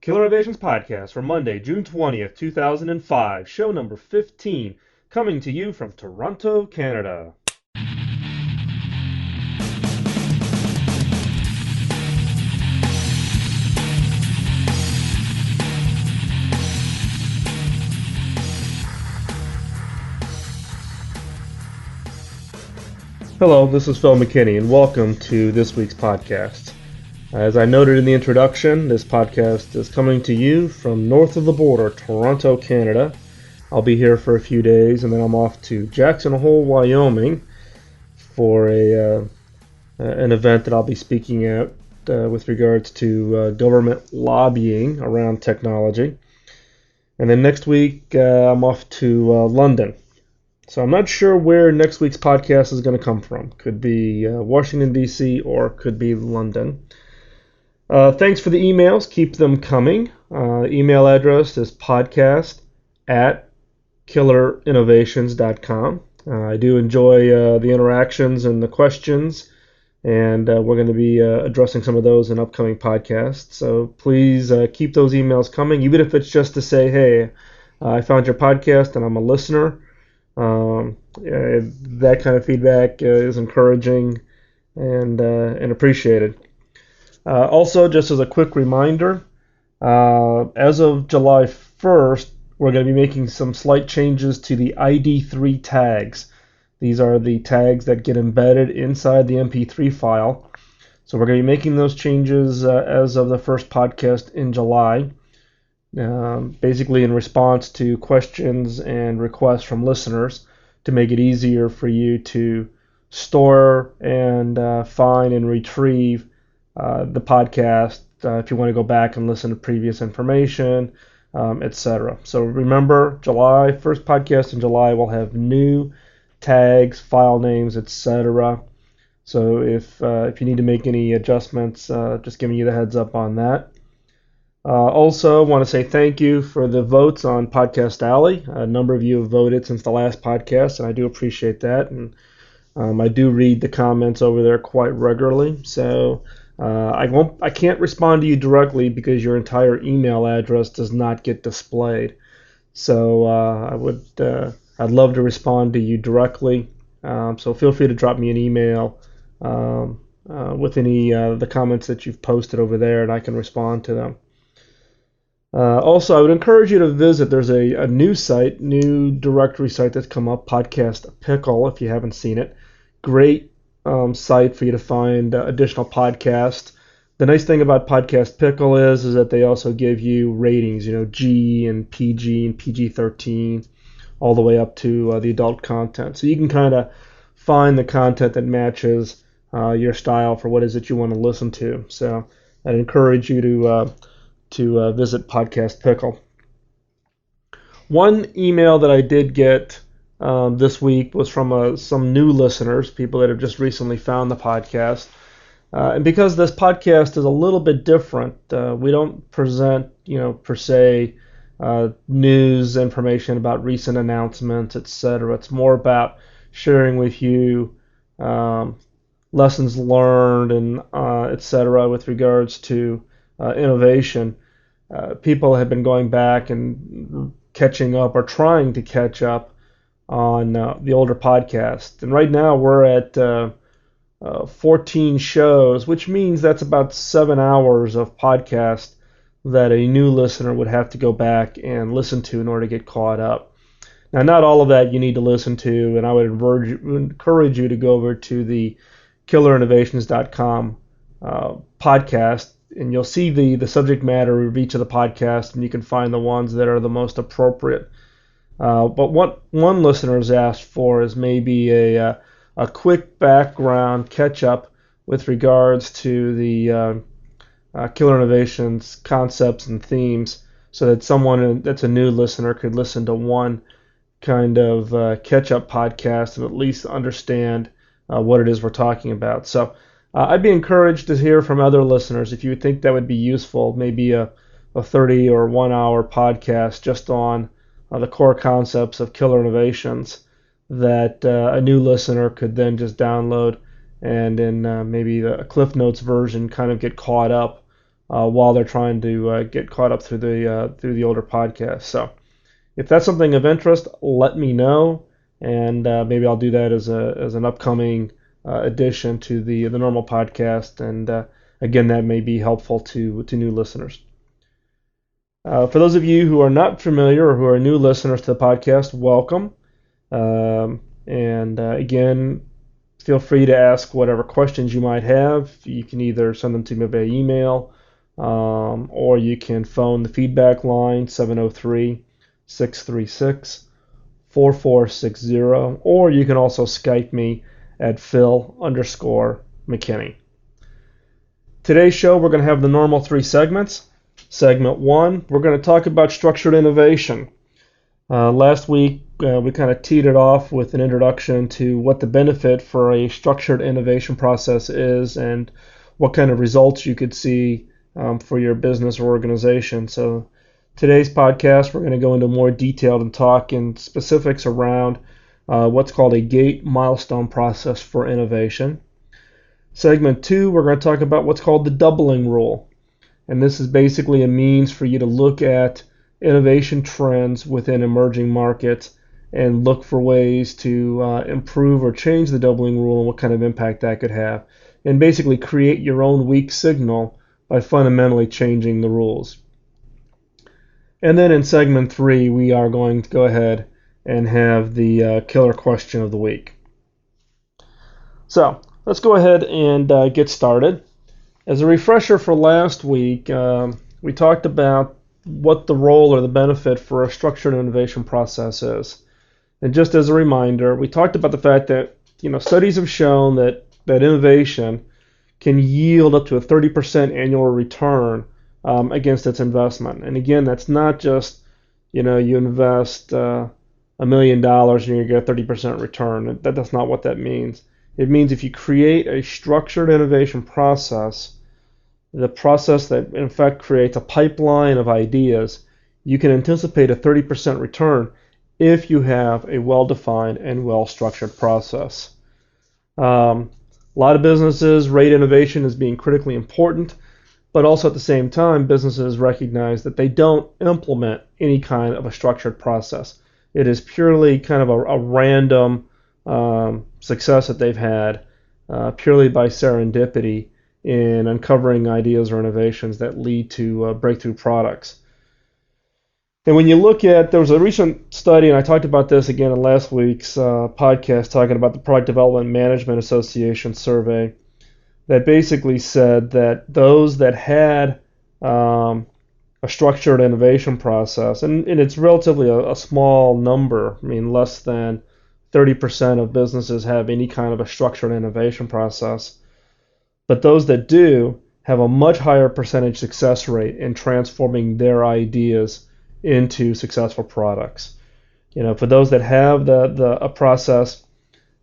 Killer Innovations Podcast for Monday, June 20th, 2005, show number 15, coming to you from Toronto, Canada. Hello, this is Phil McKinney, and welcome to this week's podcast. As I noted in the introduction, this podcast is coming to you from north of the border, Toronto, Canada. I'll be here for a few days, and then I'm off to Jackson Hole, Wyoming, for an event that I'll be speaking at with regards to government lobbying around technology. And then next week, I'm off to London. So I'm not sure where next week's podcast is going to come from. Could be Washington, D.C., or could be London. Thanks for the emails. Keep them coming. Email address is podcast@killerinnovations.com. I do enjoy the interactions and the questions, and we're going to be addressing some of those in upcoming podcasts. So please keep those emails coming, even if it's just to say, hey, I found your podcast and I'm a listener. That kind of feedback is encouraging and appreciated. Also, just as a quick reminder, as of July 1st, we're going to be making some slight changes to the ID3 tags. These are the tags that get embedded inside the MP3 file. So we're going to be making those changes as of the first podcast in July. Basically in response to questions and requests from listeners to make it easier for you to store and find and retrieve the podcast if you want to go back and listen to previous information, etc. So remember, July 1st podcast in July will have new tags, file names, etc. So if you need to make any adjustments, just giving you the heads up on that. Also, want to say thank you for the votes on Podcast Alley. A number of you have voted since the last podcast, and I do appreciate that. And I do read the comments over there quite regularly. So I can't respond to you directly because your entire email address does not get displayed. So I'd love to respond to you directly. So feel free to drop me an email with any the comments that you've posted over there, and I can respond to them. Also, I would encourage you to visit. There's a new site, new directory site that's come up, Podcast Pickle, if you haven't seen it. Great site for you to find additional podcasts. The nice thing about Podcast Pickle is that they also give you ratings, G and PG-13, all the way up to the adult content. So you can kind of find the content that matches your style for what is it you want to listen to. So I'd encourage you to visit Podcast Pickle. One email that I did get this week was from some new listeners, people that have just recently found the podcast. And because this podcast is a little bit different, we don't present, per se, news information about recent announcements, etc. It's more about sharing with you lessons learned and etc. with regards to innovation. People have been going back and catching up or trying to catch up on the older podcast. And right now we're at 14 shows, which means that's about 7 hours of podcast that a new listener would have to go back and listen to in order to get caught up. Now, not all of that you need to listen to, and I would encourage you to go over to the killerinnovations.com podcast, and you'll see the subject matter of each of the podcasts, and you can find the ones that are the most appropriate. But what one listener has asked for is maybe a quick background catch-up with regards to the Killer Innovations concepts and themes, so that someone that's a new listener could listen to one kind of catch-up podcast and at least understand what it is we're talking about. So I'd be encouraged to hear from other listeners if you would think that would be useful, maybe a 30 or 1 hour podcast just on the core concepts of Killer Innovations that a new listener could then just download and in maybe the Cliff Notes version kind of get caught up while they're trying to get caught up through the older podcasts. So if that's something of interest, let me know, and maybe I'll do that as an upcoming addition to the normal podcast. And again, that may be helpful to new listeners. For those of you who are not familiar or who are new listeners to the podcast, welcome. Again, feel free to ask whatever questions you might have. You can either send them to me by email, or you can phone the feedback line, 703-636-4460, or you can also Skype me at Phil_McKinney. Today's show, we're going to have the normal 3 segments. Segment 1, we're going to talk about structured innovation. Last week, we kind of teed it off with an introduction to what the benefit for a structured innovation process is and what kind of results you could see for your business or organization. So today's podcast, we're going to go into more detail and talk in specifics around what's called a gate milestone process for innovation. Segment 2, we're going to talk about what's called the doubling rule. And this is basically a means for you to look at innovation trends within emerging markets and look for ways to improve or change the doubling rule and what kind of impact that could have. And basically create your own weak signal by fundamentally changing the rules. And then in segment 3, we are going to go ahead and have the killer question of the week. So let's go ahead and get started. As a refresher for last week, we talked about what the role or the benefit for a structured innovation process is. And just as a reminder, we talked about the fact that studies have shown that innovation can yield up to a 30% annual return against its investment. And again, that's not just you invest $1 million and you get a 30% return. That's not what that means. It means if you create a structured innovation process, the process that in fact creates a pipeline of ideas, you can anticipate a 30% return if you have a well-defined and well-structured process. A lot of businesses rate innovation as being critically important, but also at the same time, businesses recognize that they don't implement any kind of a structured process. It is purely kind of a random success that they've had purely by serendipity in uncovering ideas or innovations that lead to breakthrough products. And when you look at, there was a recent study, and I talked about this again in last week's podcast, talking about the Product Development Management Association survey, that basically said that those that had a structured innovation process, and it's relatively a small number, I mean less than 30% of businesses have any kind of a structured innovation process, but those that do have a much higher percentage success rate in transforming their ideas into successful products. For those that have a process,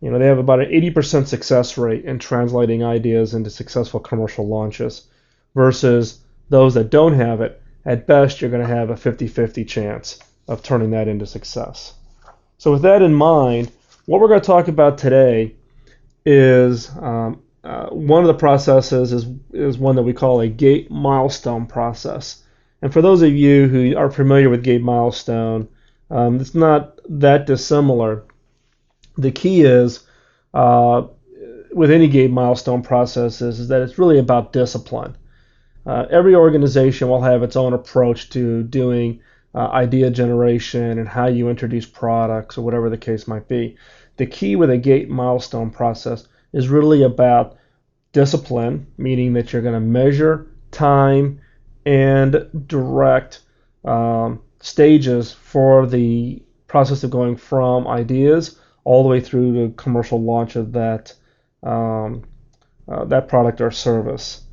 they have about an 80% success rate in translating ideas into successful commercial launches, versus those that don't have it. At best, you're going to have a 50-50 chance of turning that into success. So with that in mind, what we're going to talk about today is one of the processes is one that we call a gate milestone process. And for those of you who are familiar with gate milestone, it's not that dissimilar. The key is with any gate milestone process is that it's really about discipline. Every organization will have its own approach to doing idea generation and how you introduce products or whatever the case might be. The key with a gate milestone process is really about discipline, meaning that you're going to measure time and direct stages for the process of going from ideas all the way through the commercial launch of that product or service.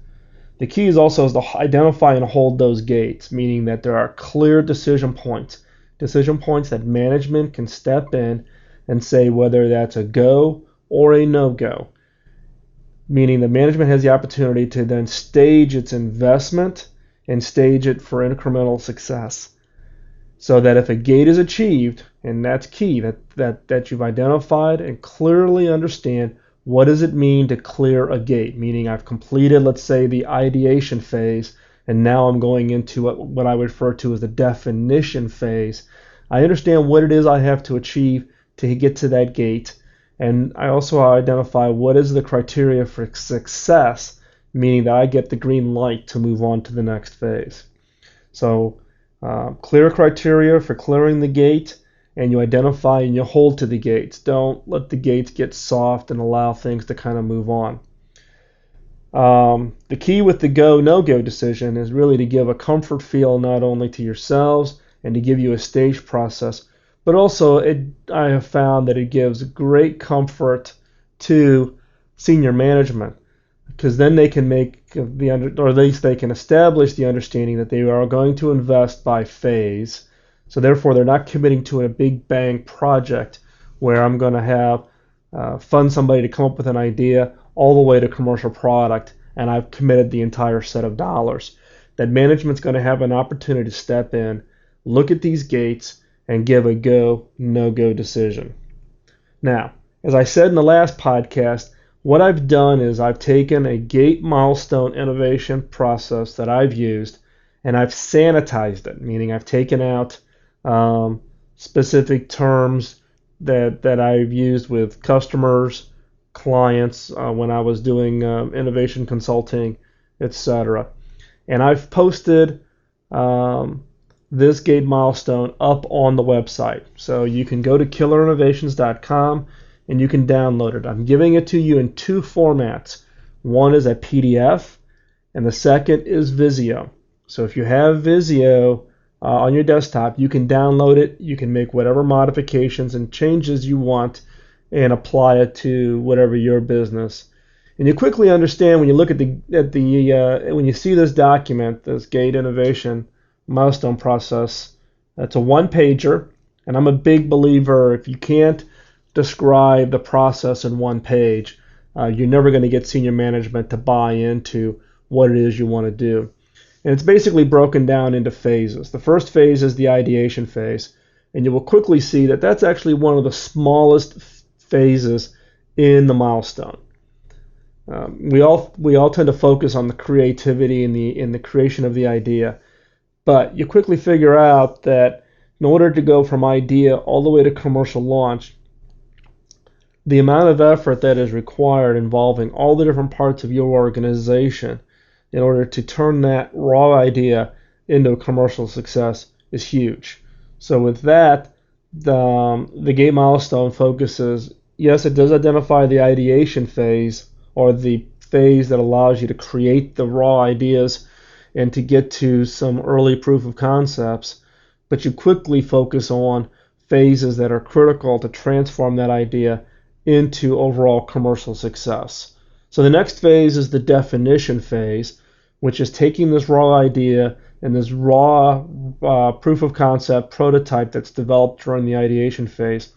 The key is also to identify and hold those gates, meaning that there are clear decision points that management can step in and say whether that's a go or a no-go, meaning that management has the opportunity to then stage its investment and stage it for incremental success, so that if a gate is achieved, and that's key, that you've identified and clearly understand what does it mean to clear a gate, meaning I've completed, let's say, the ideation phase, and now I'm going into what I would refer to as the definition phase. I understand what it is I have to achieve to get to that gate, and I also identify what is the criteria for success, meaning that I get the green light to move on to the next phase. So clear criteria for clearing the gate, and you identify and you hold to the gates. Don't let the gates get soft and allow things to kind of move on. The key with the go, no-go decision is really to give a comfort feel not only to yourselves and to give you a staged process, but also I have found that it gives great comfort to senior management, because then they can make or at least they can establish the understanding that they are going to invest by phase. So therefore, they're not committing to a big bang project where I'm going to have fund somebody to come up with an idea all the way to commercial product, and I've committed the entire set of dollars. That management's going to have an opportunity to step in, look at these gates, and give a go, no-go decision. Now, as I said in the last podcast, what I've done is I've taken a gate milestone innovation process that I've used, and I've sanitized it, meaning I've taken out specific terms that I've used with customers, clients, when I was doing innovation consulting, etc. And I've posted this gate milestone up on the website. So you can go to killerinnovations.com and you can download it. I'm giving it to you in two formats. One is a PDF and the second is Visio. So if you have Visio on your desktop, you can download it. You can make whatever modifications and changes you want and apply it to whatever your business. And you quickly understand when you look at when you see this document, this gate innovation milestone process. It's a one-pager, and I'm a big believer if you can't describe the process in one page, you're never going to get senior management to buy into what it is you want to do. And it's basically broken down into phases. The first phase is the ideation phase, and you will quickly see that that's actually one of the smallest phases in the milestone. We all tend to focus on the creativity and the creation of the idea. But you quickly figure out that in order to go from idea all the way to commercial launch, the amount of effort that is required involving all the different parts of your organization in order to turn that raw idea into a commercial success is huge. So with that, the gate milestone focuses, yes, it does identify the ideation phase, or the phase that allows you to create the raw ideas and to get to some early proof of concepts, but you quickly focus on phases that are critical to transform that idea into overall commercial success. So the next phase is the definition phase, which is taking this raw idea and this raw proof of concept prototype that's developed during the ideation phase,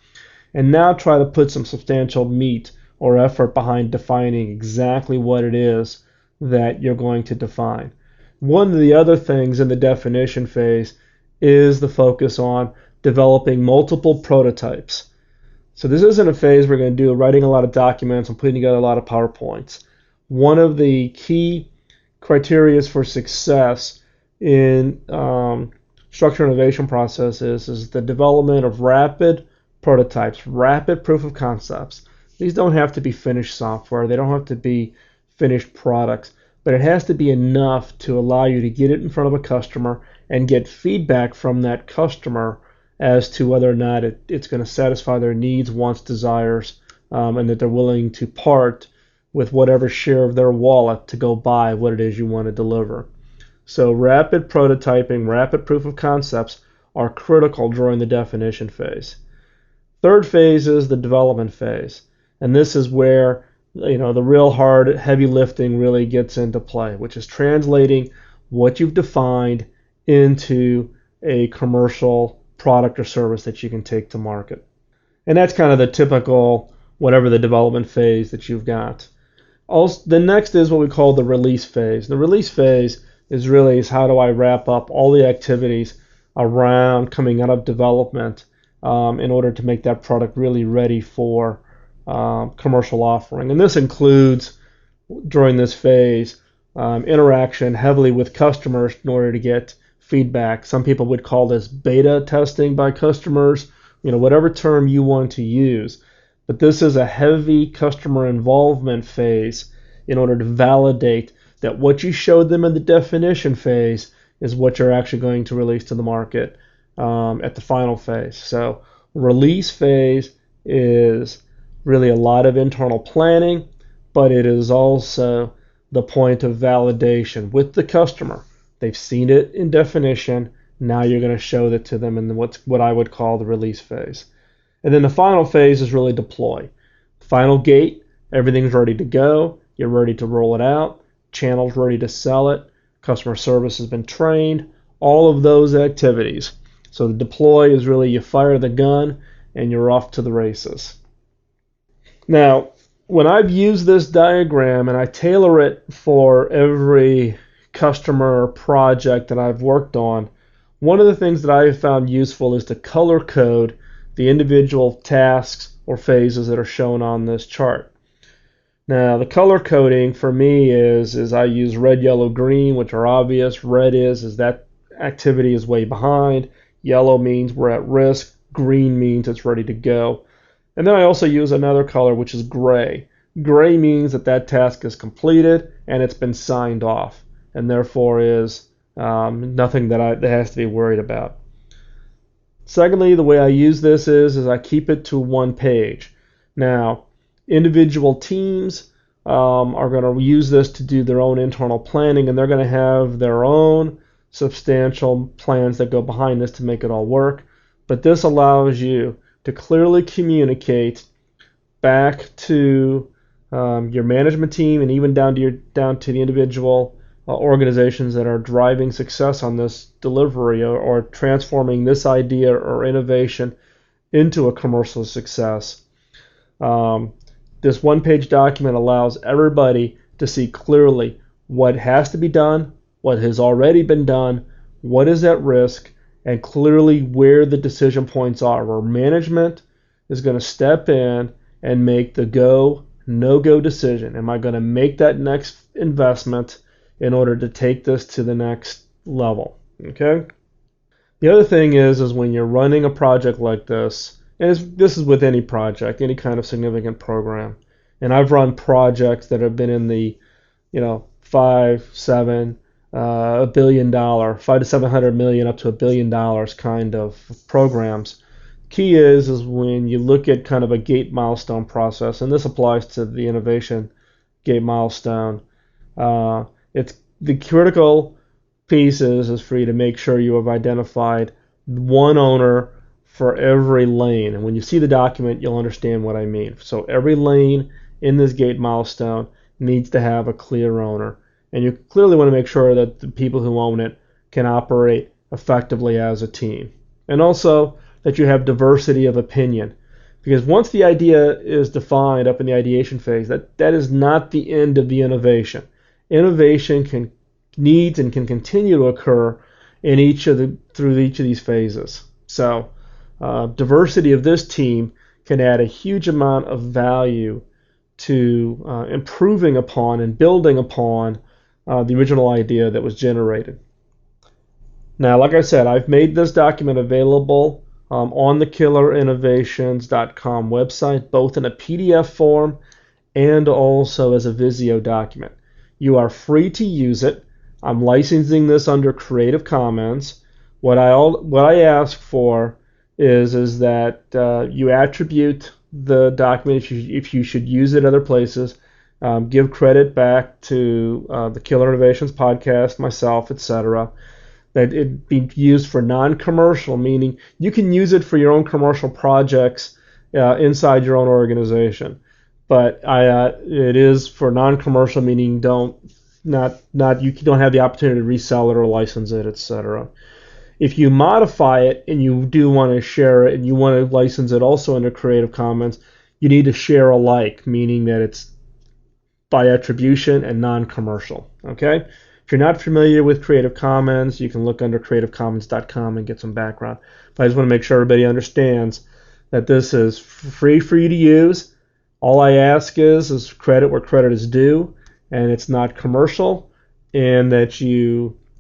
and now try to put some substantial meat or effort behind defining exactly what it is that you're going to define. One of the other things in the definition phase is the focus on developing multiple prototypes. So this isn't a phase we're going to do writing a lot of documents and putting together a lot of PowerPoints. One of the key criteria for success in structured innovation processes is the development of rapid prototypes, rapid proof of concepts. These don't have to be finished software. They don't have to be finished products. But it has to be enough to allow you to get it in front of a customer and get feedback from that customer as to whether or not it's going to satisfy their needs, wants, desires, and that they're willing to part with whatever share of their wallet to go buy what it is you want to deliver. So rapid prototyping, rapid proof of concepts are critical during the definition phase. Third phase is the development phase, and this is where the real hard, heavy lifting really gets into play, which is translating what you've defined into a commercial product or service that you can take to market. And that's kind of the typical, whatever the development phase that you've got. Also, the next is what we call the release phase. The release phase is how do I wrap up all the activities around coming out of development in order to make that product really ready for commercial offering. And this includes, during this phase, interaction heavily with customers in order to get feedback. Some people would call this beta testing by customers, whatever term you want to use. But this is a heavy customer involvement phase in order to validate that what you showed them in the definition phase is what you're actually going to release to the market at the final phase. So release phase is really a lot of internal planning, but it is also the point of validation with the customer. They've seen it in definition. Now you're going to show that to them in what I would call the release phase. And then the final phase is really deploy. Final gate, everything's ready to go. You're ready to roll it out. Channel's ready to sell it. Customer service has been trained. All of those activities. So the deploy is really you fire the gun and you're off to the races. Now, when I've used this diagram and I tailor it for every customer project that I've worked on, one of the things that I have found useful is to color code the individual tasks or phases that are shown on this chart. Now, the color coding for me is I use red, yellow, green, which are obvious. Red is that activity is way behind. Yellow means we're at risk. Green means it's ready to go. And then I also use another color, which is gray. Gray means that task is completed and it's been signed off, and therefore is nothing that has to be worried about. Secondly, the way I use this is I keep it to one page. Now, individual teams are going to use this to do their own internal planning, and they're going to have their own substantial plans that go behind this to make it all work. But this allows you to clearly communicate back to your management team and even down to the individual organizations that are driving success on this delivery or transforming this idea or innovation into a commercial success. This one-page document allows everybody to see clearly what has to be done, what has already been done, what is at risk, and clearly where the decision points are, where management is going to step in and make the go, no-go decision. Am I going to make that next investment in order to take this to the next level? Okay. The other thing is when you're running a project like this, and this is with any project, any kind of significant program, and I've run projects that have been in the, $5 to 700 million up to $1 billion kind of programs. Key is when you look at kind of a gate milestone process, and this applies to the innovation gate milestone. It's the critical piece is for you to make sure you have identified one owner for every lane, and when you see the document, you'll understand what I mean. So every lane in this gate milestone needs to have a clear owner. And you clearly want to make sure that the people who own it can operate effectively as a team. And also that you have diversity of opinion. Because once the idea is defined up in the ideation phase, that is not the end of the innovation. Innovation needs and can continue to occur through each of these phases. So diversity of this team can add a huge amount of value to improving upon and building upon the original idea that was generated. Now, like I said, I've made this document available on the killerinnovations.com website, both in a PDF form and also as a Visio document. You are free to use it. I'm licensing this under Creative Commons. What I ask for is that you attribute the document if you should use it other places. Give credit back to the Killer Innovations podcast, myself, etc. That it be used for non-commercial, meaning you can use it for your own commercial projects inside your own organization. But it is for non-commercial, meaning you don't have the opportunity to resell it or license it, etc. If you modify it and you do want to share it and you want to license it also under Creative Commons, you need to share alike, meaning that it's by attribution and non-commercial. Okay? If you're not familiar with Creative Commons, you can look under creativecommons.com and get some background. But I just want to make sure everybody understands that this is free for you to use. All I ask is credit where credit is due, and it's not commercial. and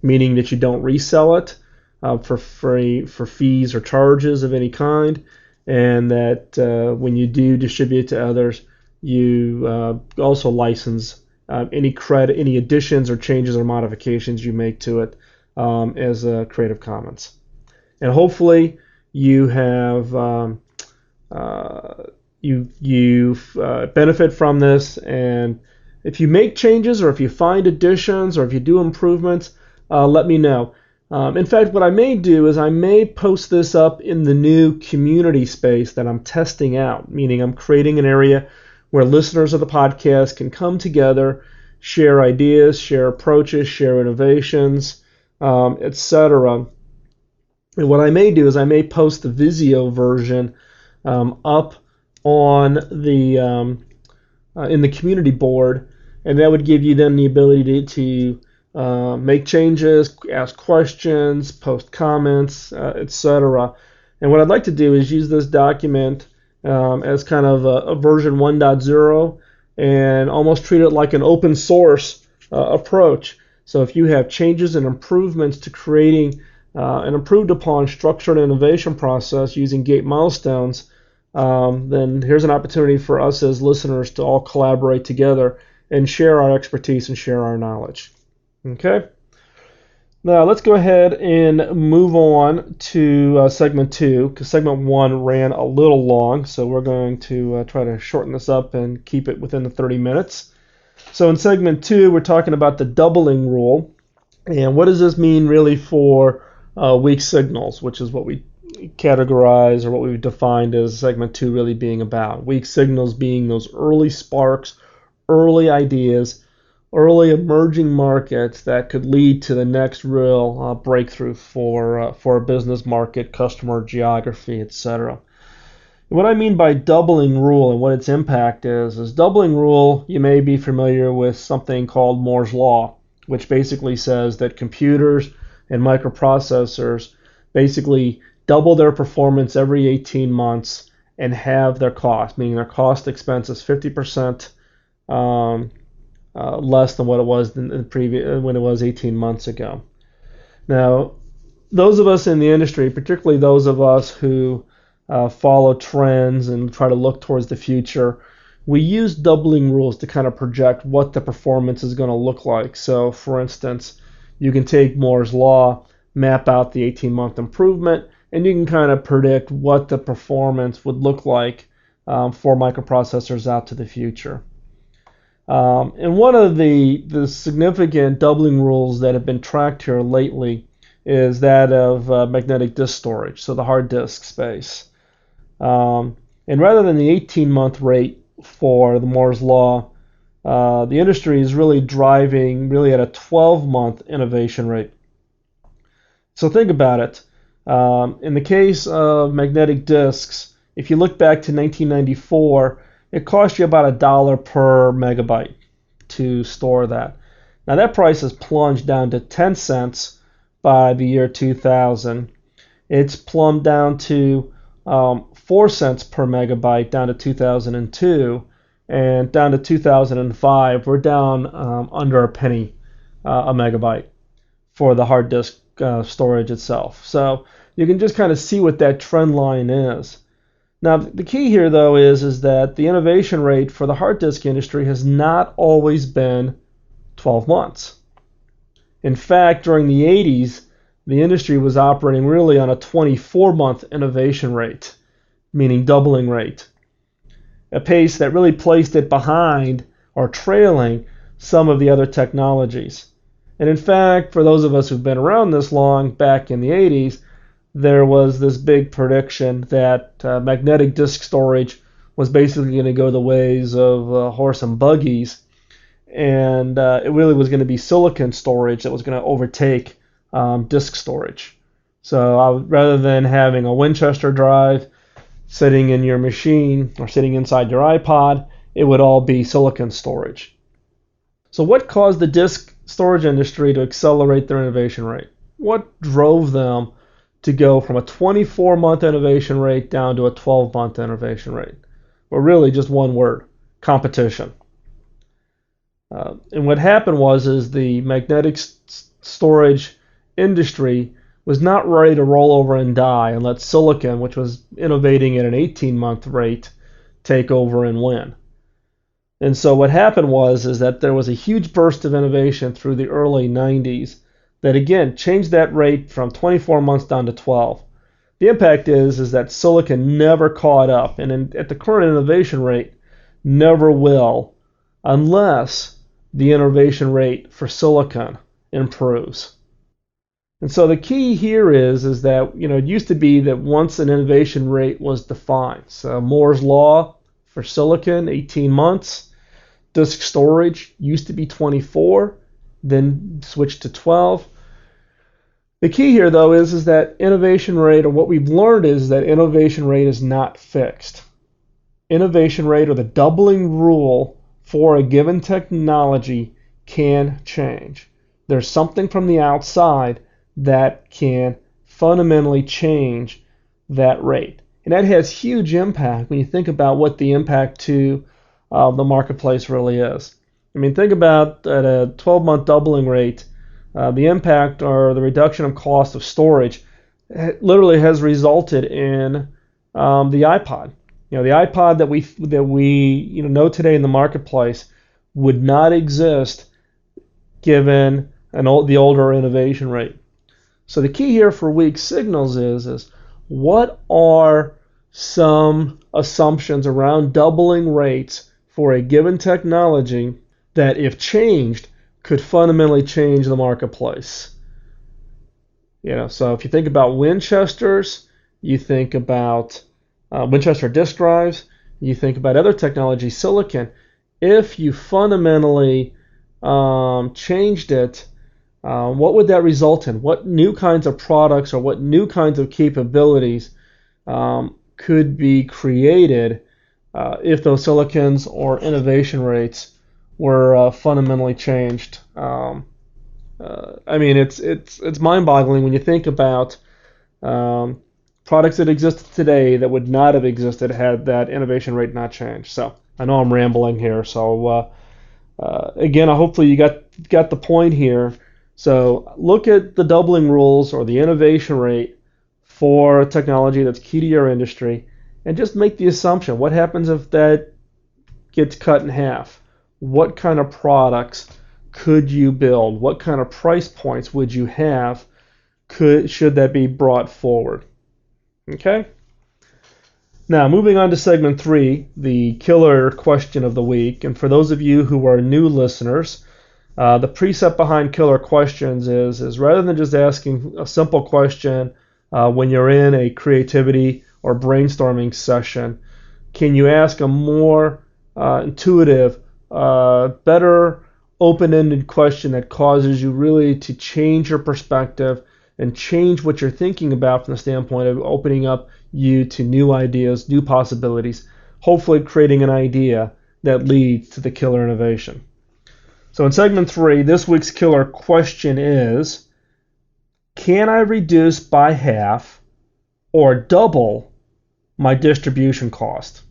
meaning that you don't resell it for free for fees or charges of any kind, and that when you do distribute to others, you also license any additions or changes or modifications you make to it as a Creative Commons. And hopefully you have you benefit from this. And if you make changes or if you find additions or if you do improvements, let me know. In fact, what I may do is I may post this up in the new community space that I'm testing out, meaning I'm creating an area where listeners of the podcast can come together, share ideas, share approaches, share innovations, etc. And what I may do is I may post the Visio version up on the in the community board, and that would give you then the ability to make changes, ask questions, post comments, etc. And what I'd like to do is use this document as kind of a version 1.0 and almost treat it like an open source approach. So if you have changes and improvements to creating an improved upon structured innovation process using gate milestones, then here's an opportunity for us as listeners to all collaborate together and share our expertise and share our knowledge. Okay? Now let's go ahead and move on to segment 2, because segment 1 ran a little long, so we're going to try to shorten this up and keep it within the 30 minutes. So in segment 2, we're talking about the doubling rule, and what does this mean really for weak signals, which is what we categorize or what we've defined as segment 2 really being about. Weak signals being those early sparks, early ideas, early emerging markets that could lead to the next real breakthrough for a business market, customer geography, etc. What I mean by doubling rule and what its impact is doubling rule, you may be familiar with something called Moore's Law, which basically says that computers and microprocessors basically double their performance every 18 months and have their cost, meaning their cost expense is 50% less than what it was when it was 18 months ago. Now, those of us in the industry, particularly those of us who follow trends and try to look towards the future, we use doubling rules to kind of project what the performance is going to look like. So, for instance, you can take Moore's Law, map out the 18-month improvement, and you can kind of predict what the performance would look like for microprocessors out to the future. And one of the significant doubling rules that have been tracked here lately is that of magnetic disk storage, so the hard disk space. And rather than the 18-month rate for the Moore's Law, the industry is really driving at a 12-month innovation rate. So think about it. In the case of magnetic disks, if you look back to 1994, it cost you about $1 per megabyte to store that. Now that price has plunged down to 10 cents by the year 2000. It's plumbed down to 4 cents per megabyte down to 2002, and down to 2005, we're down under a penny a megabyte for the hard disk storage itself. So you can just kind of see what that trend line is. Now, the key here, though, is that the innovation rate for the hard disk industry has not always been 12 months. In fact, during the 80s, the industry was operating really on a 24-month innovation rate, meaning doubling rate, a pace that really placed it behind or trailing some of the other technologies. And in fact, for those of us who've been around this long, back in the 80s, there was this big prediction that magnetic disk storage was basically going to go the ways of horse and buggies, and it really was going to be silicon storage that was going to overtake disk storage. So rather than having a Winchester drive sitting in your machine or sitting inside your iPod, it would all be silicon storage. So what caused the disk storage industry to accelerate their innovation rate? What drove them to go from a 24-month innovation rate down to a 12-month innovation rate? Well, really just one word: competition. And what happened is the magnetic storage industry was not ready to roll over and die and let silicon, which was innovating at an 18-month rate, take over and win. And so what happened is that there was a huge burst of innovation through the early 90s that again changed that rate from 24 months down to 12. The impact is that silicon never caught up, and at the current innovation rate, never will, unless the innovation rate for silicon improves. And so the key here is that it used to be that once an innovation rate was defined, so Moore's law for silicon, 18 months, disk storage used to be 24, then switched to 12. The key here, though, is that innovation rate, or what we've learned is that innovation rate is not fixed. Innovation rate, or the doubling rule for a given technology, can change. There's something from the outside that can fundamentally change that rate. And that has huge impact when you think about what the impact to the marketplace really is. I mean, think about at a 12-month doubling rate, the impact or the reduction of cost of storage literally has resulted in the iPod. The iPod that we know today in the marketplace would not exist given the older innovation rate. So the key here for weak signals is what are some assumptions around doubling rates for a given technology that, if changed, could fundamentally change the marketplace. So if you think about Winchesters, you think about Winchester disk drives, you think about other technology, silicon. If you fundamentally changed it, what would that result in? What new kinds of products or what new kinds of capabilities could be created if those silicons or innovation rates were fundamentally changed? I mean, it's mind-boggling when you think about products that exist today that would not have existed had that innovation rate not changed. So I know I'm rambling here. So again, hopefully you got the point here. So look at the doubling rules or the innovation rate for a technology that's key to your industry, and just make the assumption: what happens if that gets cut in half? What kind of products could you build? What kind of price points would you have should that be brought forward? Okay? Now, moving on to segment 3, the killer question of the week. And for those of you who are new listeners, the precept behind killer questions is rather than just asking a simple question when you're in a creativity or brainstorming session, can you ask a more intuitive, better open-ended question that causes you really to change your perspective and change what you're thinking about from the standpoint of opening up you to new ideas, new possibilities, hopefully creating an idea that leads to the killer innovation. So in segment 3, this week's killer question is: can I reduce by half or double my distribution cost?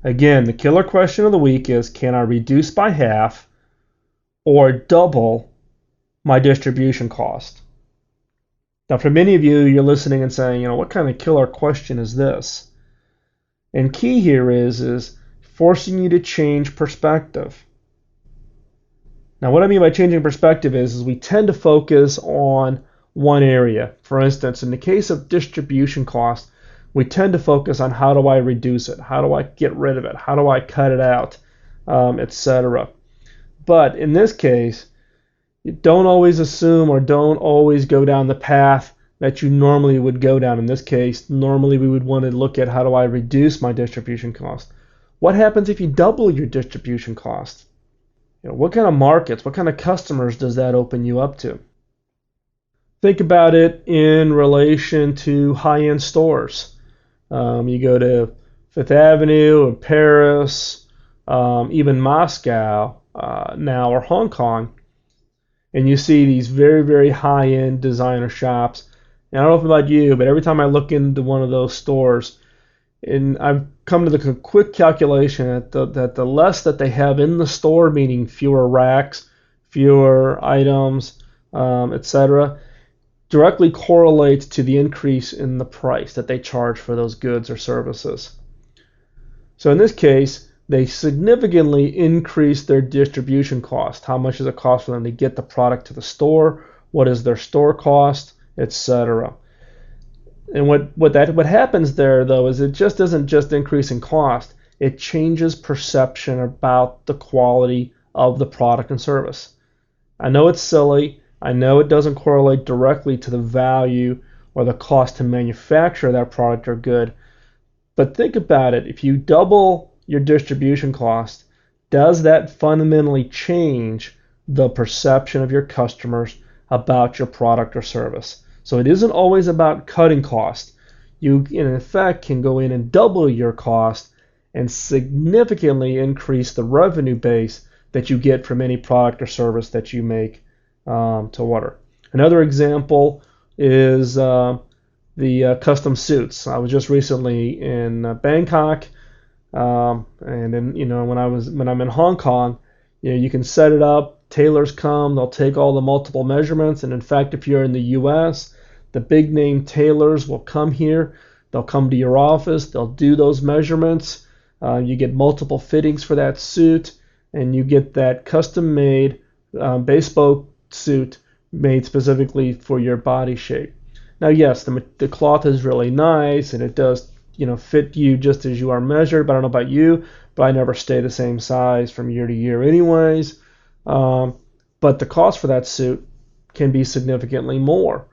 Again, the killer question of the week is: can I reduce by half or double my distribution cost? Now, for many of you, you're listening and saying, what kind of killer question is this? And key here is forcing you to change perspective. Now, what I mean by changing perspective is we tend to focus on one area. For instance, in the case of distribution cost, we tend to focus on how do I reduce it? How do I get rid of it? How do I cut it out? Etc. But in this case, you don't always assume or don't always go down the path that you normally would go down. In this case, normally we would want to look at how do I reduce my distribution cost? What happens if you double your distribution cost? What kind of markets, what kind of customers does that open you up to? Think about it in relation to high-end stores. You go to Fifth Avenue or Paris, even Moscow now, or Hong Kong, and you see these very, very high-end designer shops. And I don't know about you, but every time I look into one of those stores, And I've come to the quick calculation that the less that they have in the store, meaning fewer racks, fewer items, etc., directly correlates to the increase in the price that they charge for those goods or services. So in this case, they significantly increase their distribution cost. How much does it cost for them to get the product to the store? What is their store cost, etc. And what happens there though is it just isn't just increasing cost. It changes perception about the quality of the product and service. I know it's silly. I know it doesn't correlate directly to the value or the cost to manufacture that product or good. But think about it. If you double your distribution cost, does that fundamentally change the perception of your customers about your product or service? So it isn't always about cutting cost. You, in effect, can go in and double your cost and significantly increase the revenue base that you get from any product or service that you make to order. Another example is the custom suits. I was just recently in Bangkok, and then when I'm in Hong Kong, you can set it up. Tailors come, they'll take all the multiple measurements, and in fact, if you're in the U.S., the big name tailors will come here. They'll come to your office. They'll do those measurements. You get multiple fittings for that suit, and you get that custom-made, bespoke suit made specifically for your body shape. Now, yes, the cloth is really nice, and it does, fit you just as you are measured. But I don't know about you, but I never stay the same size from year to year, anyways. But the cost for that suit can be significantly more.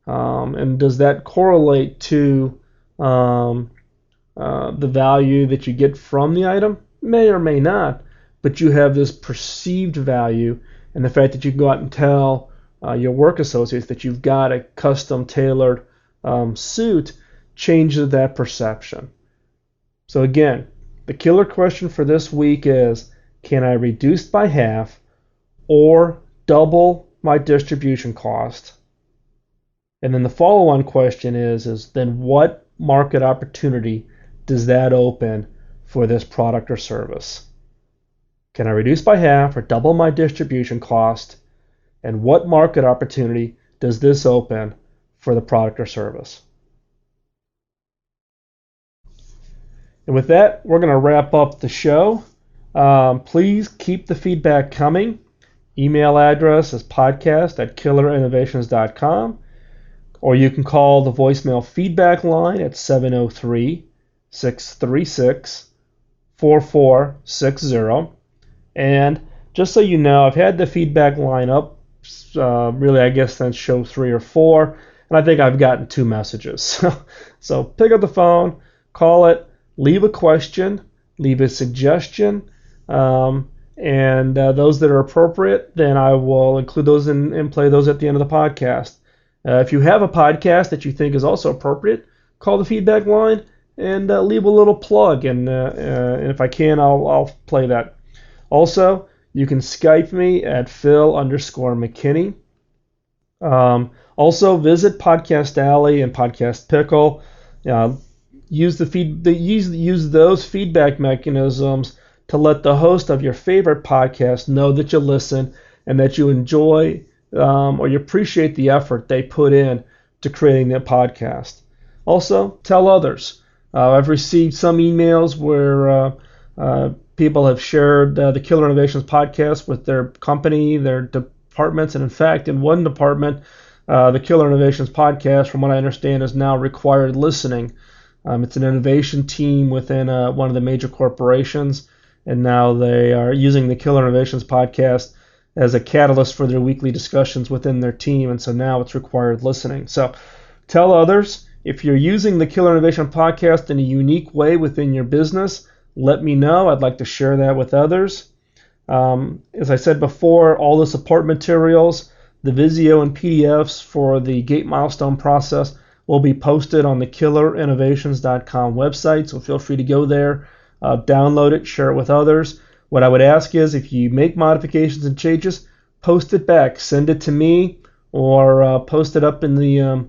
And does that correlate to the value that you get from the item? May or may not, but you have this perceived value, and the fact that you can go out and tell your work associates that you've got a custom tailored suit changes that perception. So again, the killer question for this week is, can I reduce by half or double my distribution cost? And then the follow-on question is then what market opportunity does that open for this product or service? Can I reduce by half or double my distribution cost? And what market opportunity does this open for the product or service? And with that, we're going to wrap up the show. Please keep the feedback coming. Email address is podcast@killerinnovations.com. Or you can call the voicemail feedback line at 703-636-4460. And just so you know, I've had the feedback line up really, I guess, since show 3 or 4, and I think I've gotten 2 messages. So pick up the phone, call it, leave a question, leave a suggestion, and those that are appropriate, then I will include those and play those at the end of the podcast. If you have a podcast that you think is also appropriate, call the feedback line and leave a little plug, and if I can, I'll play that. Also, you can Skype me at Phil_McKinney. Also, visit Podcast Alley and Podcast Pickle. Use those feedback mechanisms to let the host of your favorite podcast know that you listen and that you enjoy or you appreciate the effort they put in to creating their podcast. Also, tell others. I've received some emails where people have shared the Killer Innovations podcast with their company, their departments, and in fact, in one department, the Killer Innovations podcast, from what I understand, is now required listening. It's an innovation team within one of the major corporations, and now they are using the Killer Innovations podcast as a catalyst for their weekly discussions within their team, and so now it's required listening. So tell others. If you're using the Killer Innovation podcast in a unique way within your business, let me know. I'd like to share that with others. As I said before, all the support materials, the Visio and PDFs for the gate milestone process will be posted on the killerinnovations.com website, so feel free to go there, download it, share it with others. What I would ask is if you make modifications and changes, post it back. Send it to me or post it up in the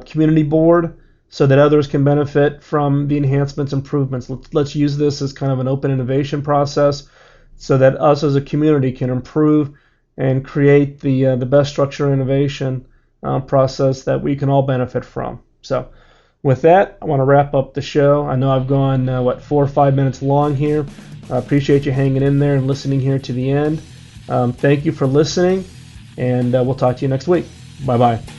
community board so that others can benefit from the enhancements, improvements. Let's use this as kind of an open innovation process so that us as a community can improve and create the best structure innovation process that we can all benefit from. So with that, I want to wrap up the show. I know I've gone, 4 or 5 minutes long here. I appreciate you hanging in there and listening here to the end. Thank you for listening, and we'll talk to you next week. Bye-bye.